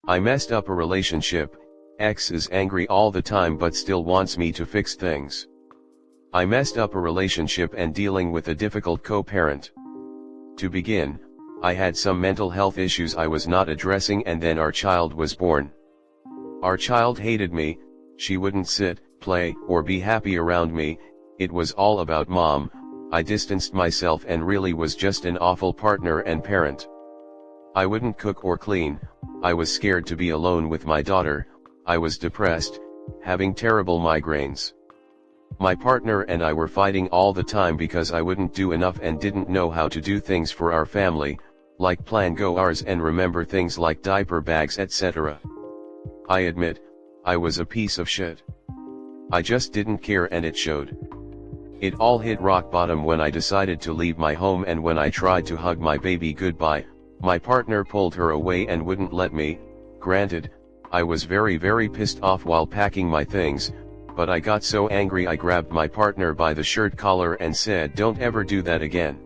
I messed up a relationship, ex is angry all the time but still wants me to fix things. I messed up a relationship and dealing with a difficult co-parent. To begin, I had some mental health issues I was not addressing, and then our child was born. Our child hated me, she wouldn't sit, play, or be happy around me, it was all about mom. I distanced myself and really was just an awful partner and parent. I wouldn't cook or clean, I was scared to be alone with my daughter, I was depressed, having terrible migraines. My partner and I were fighting all the time because I wouldn't do enough and didn't know how to do things for our family, like plan go hours and remember things like diaper bags, etc. I admit, I was a piece of shit. I just didn't care and it showed. It all hit rock bottom when I decided to leave my home, and when I tried to hug my baby goodbye, my partner pulled her away and wouldn't let me. Granted, I was very pissed off while packing my things, but I got so angry I grabbed my partner by the shirt collar and said, "Don't ever do that again."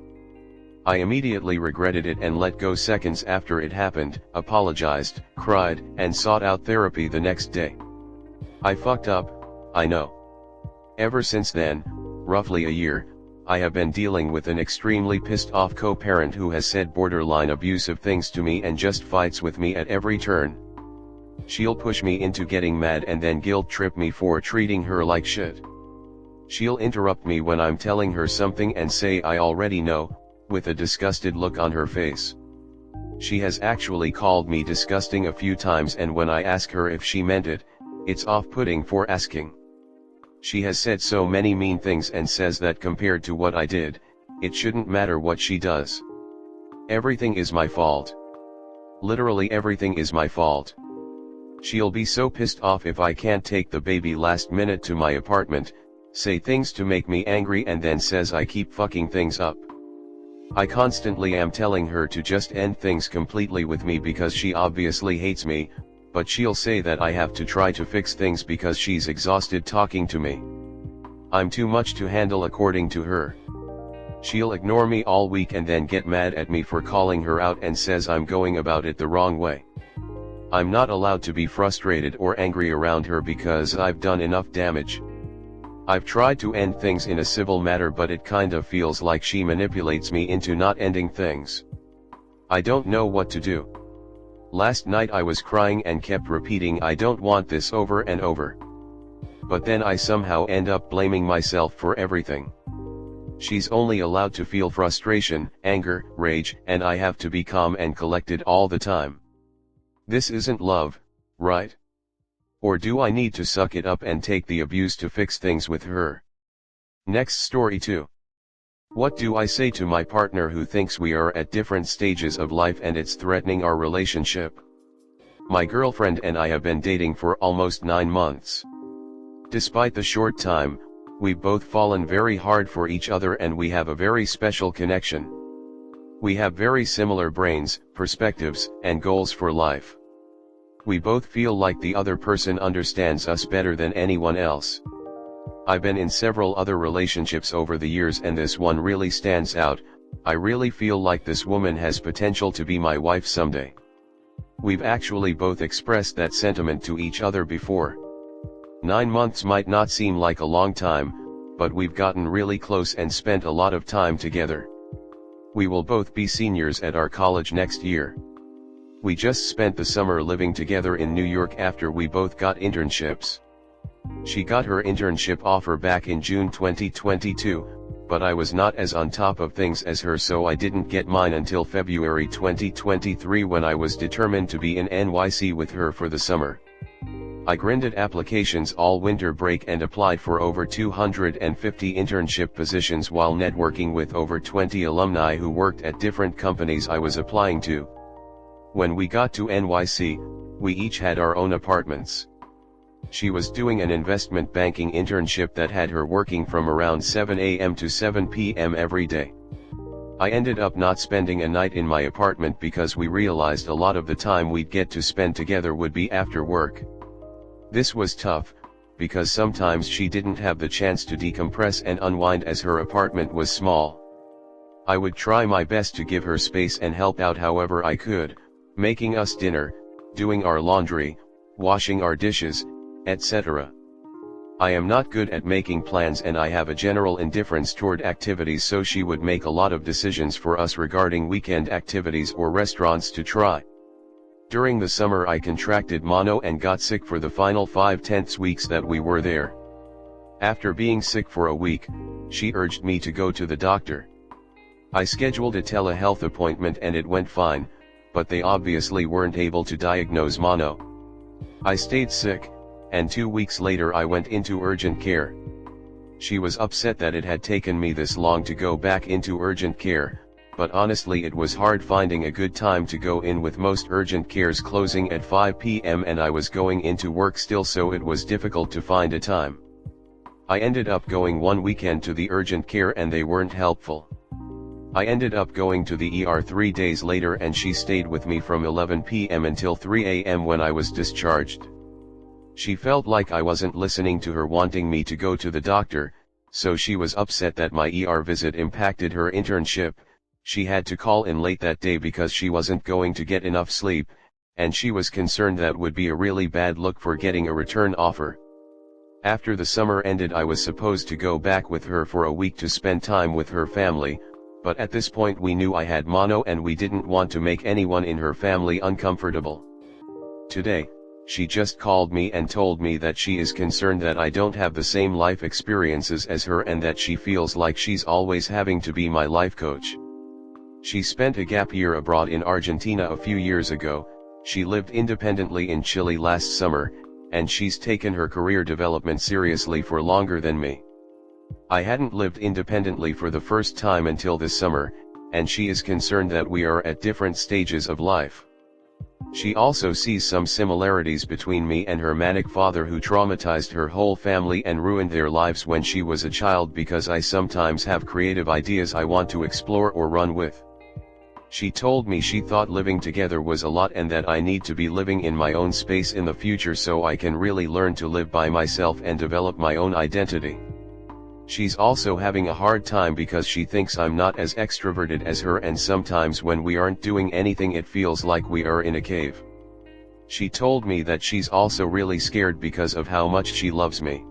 I immediately regretted it and let go seconds after it happened, apologized, cried, and sought out therapy the next day. I fucked up, I know. Ever since then, roughly a year, I have been dealing with an extremely pissed off co-parent who has said borderline abusive things to me and just fights with me at every turn. She'll push me into getting mad and then guilt trip me for treating her like shit. She'll interrupt me when I'm telling her something and say I already know, with a disgusted look on her face. She has actually called me disgusting a few times, and when I ask her if she meant it, it's off-putting for asking. She has said so many mean things and says that compared to what I did, it shouldn't matter what she does. Everything is my fault. Literally everything is my fault. She'll be so pissed off if I can't take the baby last minute to my apartment, say things to make me angry, and then says I keep fucking things up. I constantly am telling her to just end things completely with me because she obviously hates me, but she'll say that I have to try to fix things because she's exhausted talking to me. I'm too much to handle according to her. She'll ignore me all week and then get mad at me for calling her out and says I'm going about it the wrong way. I'm not allowed to be frustrated or angry around her because I've done enough damage. I've tried to end things in a civil manner, but it kind of feels like she manipulates me into not ending things. I don't know what to do. Last night I was crying and kept repeating I don't want this over and over. But then I somehow end up blaming myself for everything. She's only allowed to feel frustration, anger, rage, and I have to be calm and collected all the time. This isn't love, right? Or do I need to suck it up and take the abuse to fix things with her? Next story 2. What do I say to my partner who thinks we are at different stages of life and it's threatening our relationship? My girlfriend and I have been dating for almost 9 months. Despite the short time, we've both fallen very hard for each other and we have a very special connection. We have very similar brains, perspectives, and goals for life. We both feel like the other person understands us better than anyone else. I've been in several other relationships over the years and this one really stands out. I really feel like this woman has potential to be my wife someday. We've actually both expressed that sentiment to each other before. 9 months might not seem like a long time, but we've gotten really close and spent a lot of time together. We will both be seniors at our college next year. We just spent the summer living together in New York after we both got internships. She got her internship offer back in June 2022, but I was not as on top of things as her, so I didn't get mine until February 2023 when I was determined to be in NYC with her for the summer. I grinded applications all winter break and applied for over 250 internship positions while networking with over 20 alumni who worked at different companies I was applying to. When we got to NYC, we each had our own apartments. She was doing an investment banking internship that had her working from around 7 a.m. to 7 p.m. every day. I ended up not spending a night in my apartment because we realized a lot of the time we'd get to spend together would be after work. This was tough, because sometimes she didn't have the chance to decompress and unwind as her apartment was small. I would try my best to give her space and help out however I could, making us dinner, doing our laundry, washing our dishes, etc. I am not good at making plans and I have a general indifference toward activities, so she would make a lot of decisions for us regarding weekend activities or restaurants to try. During the summer I contracted mono and got sick for the final 5/10 weeks that we were there. After being sick for a week, she urged me to go to the doctor. I scheduled a telehealth appointment and it went fine, but they obviously weren't able to diagnose mono. I stayed sick, and 2 weeks later I went into urgent care. She was upset that it had taken me this long to go back into urgent care, but honestly it was hard finding a good time to go in with most urgent cares closing at 5 p.m. and I was going into work still, so it was difficult to find a time. I ended up going one weekend to the urgent care and they weren't helpful. I ended up going to the ER 3 days later and she stayed with me from 11 p.m. until 3 a.m. when I was discharged. She felt like I wasn't listening to her, wanting me to go to the doctor, so she was upset that my ER visit impacted her internship. She had to call in late that day because she wasn't going to get enough sleep, and she was concerned that would be a really bad look for getting a return offer. After the summer ended I was supposed to go back with her for a week to spend time with her family, but at this point we knew I had mono and we didn't want to make anyone in her family uncomfortable. Today, she just called me and told me that she is concerned that I don't have the same life experiences as her and that she feels like she's always having to be my life coach. She spent a gap year abroad in Argentina a few years ago. She lived independently in Chile last summer, and she's taken her career development seriously for longer than me. I hadn't lived independently for the first time until this summer, and she is concerned that we are at different stages of life. She also sees some similarities between me and her manic father, who traumatized her whole family and ruined their lives when she was a child, because I sometimes have creative ideas I want to explore or run with. She told me she thought living together was a lot and that I need to be living in my own space in the future so I can really learn to live by myself and develop my own identity. She's also having a hard time because she thinks I'm not as extroverted as her, and sometimes when we aren't doing anything it feels like we are in a cave. She told me that she's also really scared because of how much she loves me.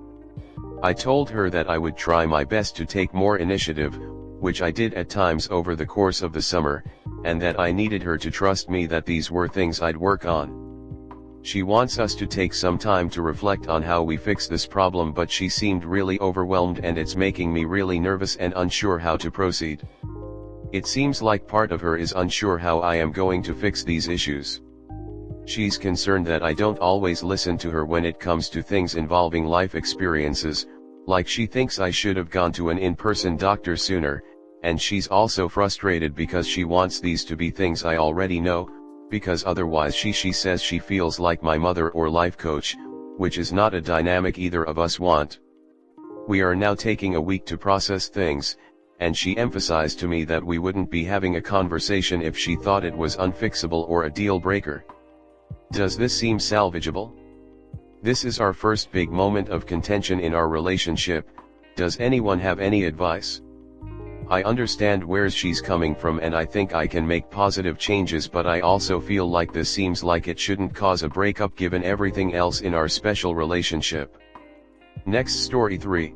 I told her that I would try my best to take more initiative, which I did at times over the course of the summer, and that I needed her to trust me that these were things I'd work on. She wants us to take some time to reflect on how we fix this problem, but she seemed really overwhelmed and it's making me really nervous and unsure how to proceed. It seems like part of her is unsure how I am going to fix these issues. She's concerned that I don't always listen to her when it comes to things involving life experiences, like she thinks I should have gone to an in-person doctor sooner, and she's also frustrated because she wants these to be things I already know, because otherwise she says she feels like my mother or life coach, which is not a dynamic either of us want. We are now taking a week to process things, and she emphasized to me that we wouldn't be having a conversation if she thought it was unfixable or a deal breaker. Does this seem salvageable? This is our first big moment of contention in our relationship. Does anyone have any advice? I understand where she's coming from and I think I can make positive changes, but I also feel like this seems like it shouldn't cause a breakup given everything else in our special relationship. Next story 3.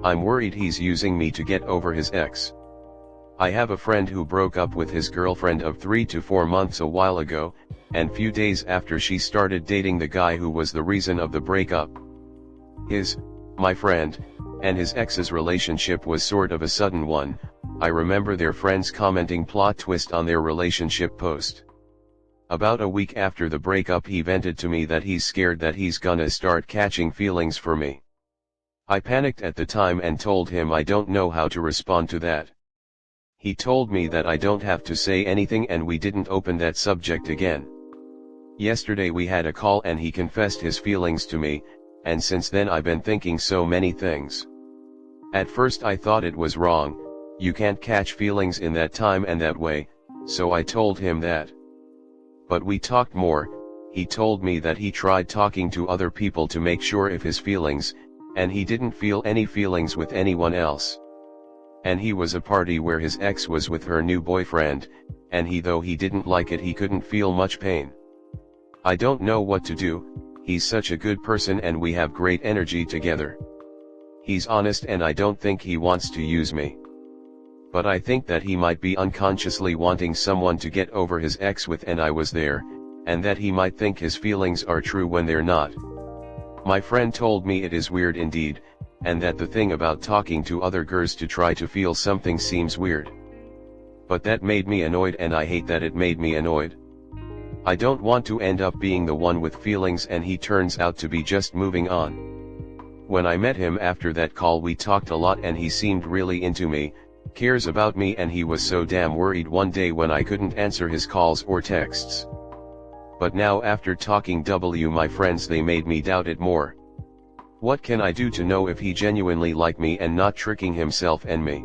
I'm worried he's using me to get over his ex. I have a friend who broke up with his girlfriend of 3 to 4 months a while ago, and few days after she started dating the guy who was the reason of the breakup. My friend, and his ex's relationship was sort of a sudden one. I remember their friends commenting plot twist on their relationship post. About a week after the breakup he vented to me that he's scared that he's gonna start catching feelings for me. I panicked at the time and told him I don't know how to respond to that. He told me that I don't have to say anything and we didn't open that subject again. Yesterday we had a call and he confessed his feelings to me, and since then I've been thinking so many things. At first I thought it was wrong, you can't catch feelings in that time and that way, so I told him that. But we talked more. He told me that he tried talking to other people to make sure of his feelings, and he didn't feel any feelings with anyone else. And he was a party where his ex was with her new boyfriend, and though he didn't like it, he couldn't feel much pain. I don't know what to do. He's such a good person and we have great energy together. He's honest and I don't think he wants to use me. But I think that he might be unconsciously wanting someone to get over his ex with, and I was there, and that he might think his feelings are true when they're not. My friend told me it is weird indeed, and that the thing about talking to other girls to try to feel something seems weird. But that made me annoyed and I hate that it made me annoyed. I don't want to end up being the one with feelings and he turns out to be just moving on. When I met him after that call we talked a lot and he seemed really into me, cares about me, and he was so damn worried one day when I couldn't answer his calls or texts. But now after talking to my friends they made me doubt it more. What can I do to know if he genuinely liked me and not tricking himself and me?